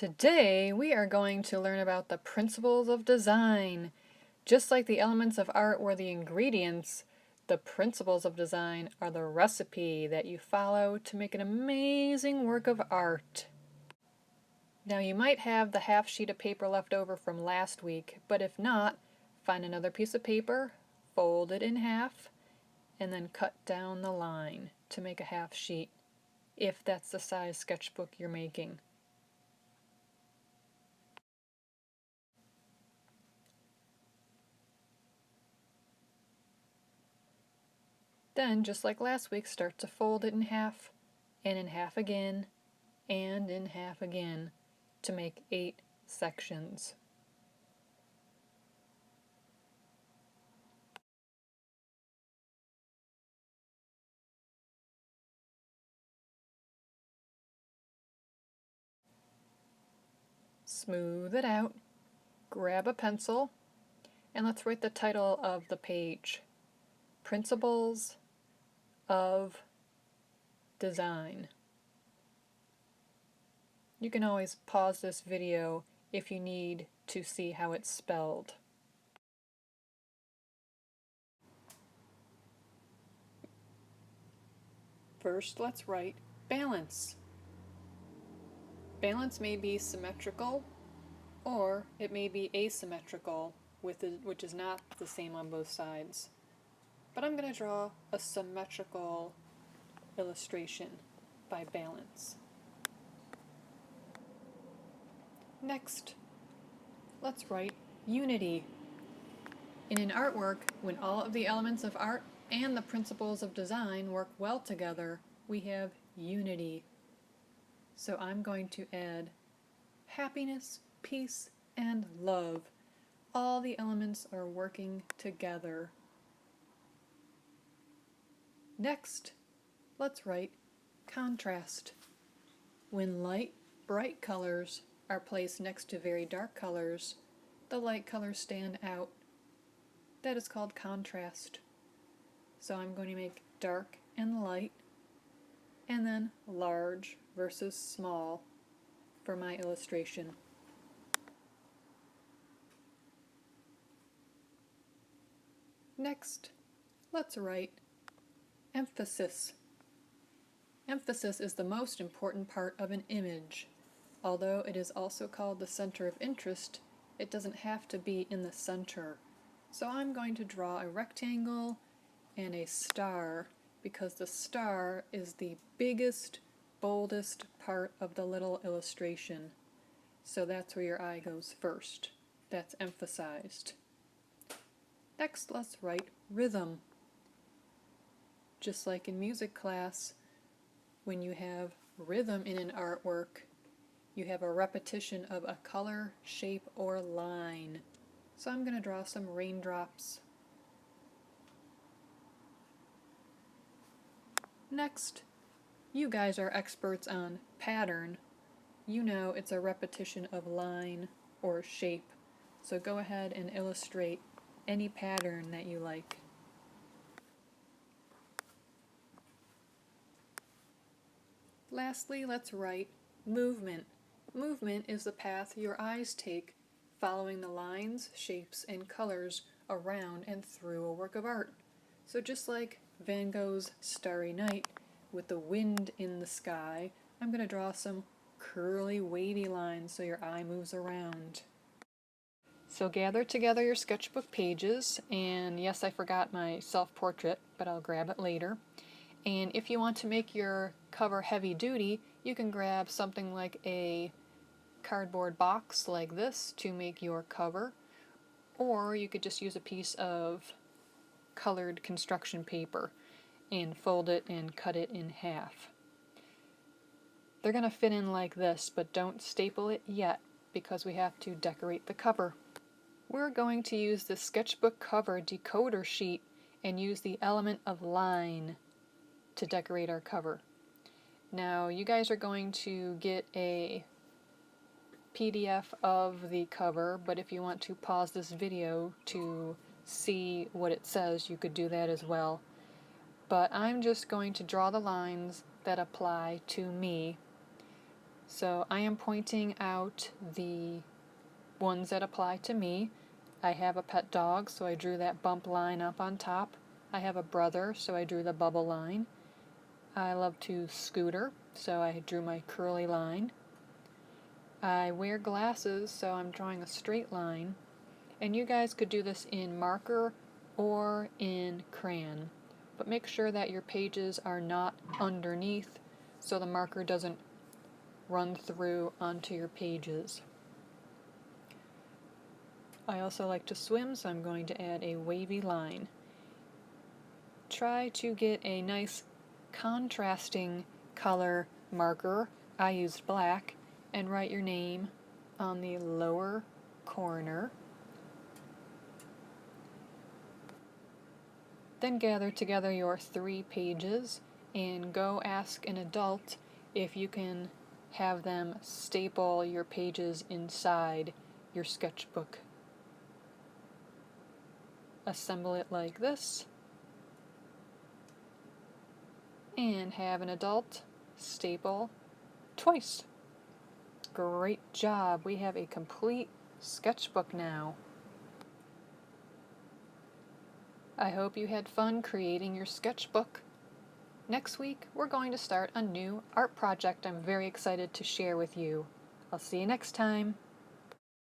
Today we are going to learn about the principles of design. Just like the elements of art were the ingredients, the principles of design are the recipe that you follow to make an amazing work of art. Now you might have the half sheet of paper left over from last week, but if not, find another piece of paper, fold it in half, and then cut down the line to make a half sheet, if that's the size sketchbook you're making. Then, just like last week, start to fold it in half, and in half again, and in half again, to make 8 sections. Smooth it out, grab a pencil, and let's write the title of the page. Principles of Design. You can always pause this video if you need to see how it's spelled. First, let's write balance. Balance may be symmetrical, or it may be asymmetrical, which is not the same on both sides. But I'm going to draw a symmetrical illustration by balance. Next, let's write unity. In an artwork, when all of the elements of art and the principles of design work well together, we have unity. So I'm going to add happiness, peace, and love. All the elements are working together. Next, let's write contrast. When light, bright colors are placed next to very dark colors, the light colors stand out. That is called contrast. So I'm going to make dark and light, and then large versus small for my illustration. Next, let's write emphasis. Emphasis is the most important part of an image. Although it is also called the center of interest, it doesn't have to be in the center. So I'm going to draw a rectangle and a star because the star is the biggest, boldest part of the little illustration. So that's where your eye goes first. That's emphasized. Next, let's write rhythm. Just like in music class, when you have rhythm in an artwork, you have a repetition of a color, shape, or line. So I'm going to draw some raindrops. Next, you guys are experts on pattern. You know it's a repetition of line or shape. So go ahead and illustrate any pattern that you like. Lastly, let's write movement. Movement is the path your eyes take, following the lines, shapes, and colors around and through a work of art. So just like Van Gogh's Starry Night with the wind in the sky, I'm going to draw some curly, wavy lines so your eye moves around. So gather together your sketchbook pages, and yes, I forgot my self-portrait, but I'll grab it later. And if you want to make your cover heavy duty, you can grab something like a cardboard box like this to make your cover, or you could just use a piece of colored construction paper and fold it and cut it in half. They're going to fit in like this, but don't staple it yet because we have to decorate the cover. We're going to use the sketchbook cover decoder sheet and use the element of line to decorate our cover. Now you guys are going to get a PDF of the cover, but if you want to pause this video to see what it says, you could do that as well. But I'm just going to draw the lines that apply to me. So I am pointing out the ones that apply to me. I have a pet dog, so I drew that bump line up on top. I have a brother, so I drew the bubble line. I love to scooter, so I drew my curly line. I wear glasses, so I'm drawing a straight line. And you guys could do this in marker or in crayon. But make sure that your pages are not underneath so the marker doesn't run through onto your pages. I also like to swim, so I'm going to add a wavy line. Try to get a nice contrasting color marker. I used black, and write your name on the lower corner. Then gather together your 3 pages and go ask an adult if you can have them staple your pages inside your sketchbook. Assemble it like this, and have an adult staple twice. Great job! We have a complete sketchbook now. I hope you had fun creating your sketchbook. Next week, we're going to start a new art project I'm very excited to share with you. I'll see you next time.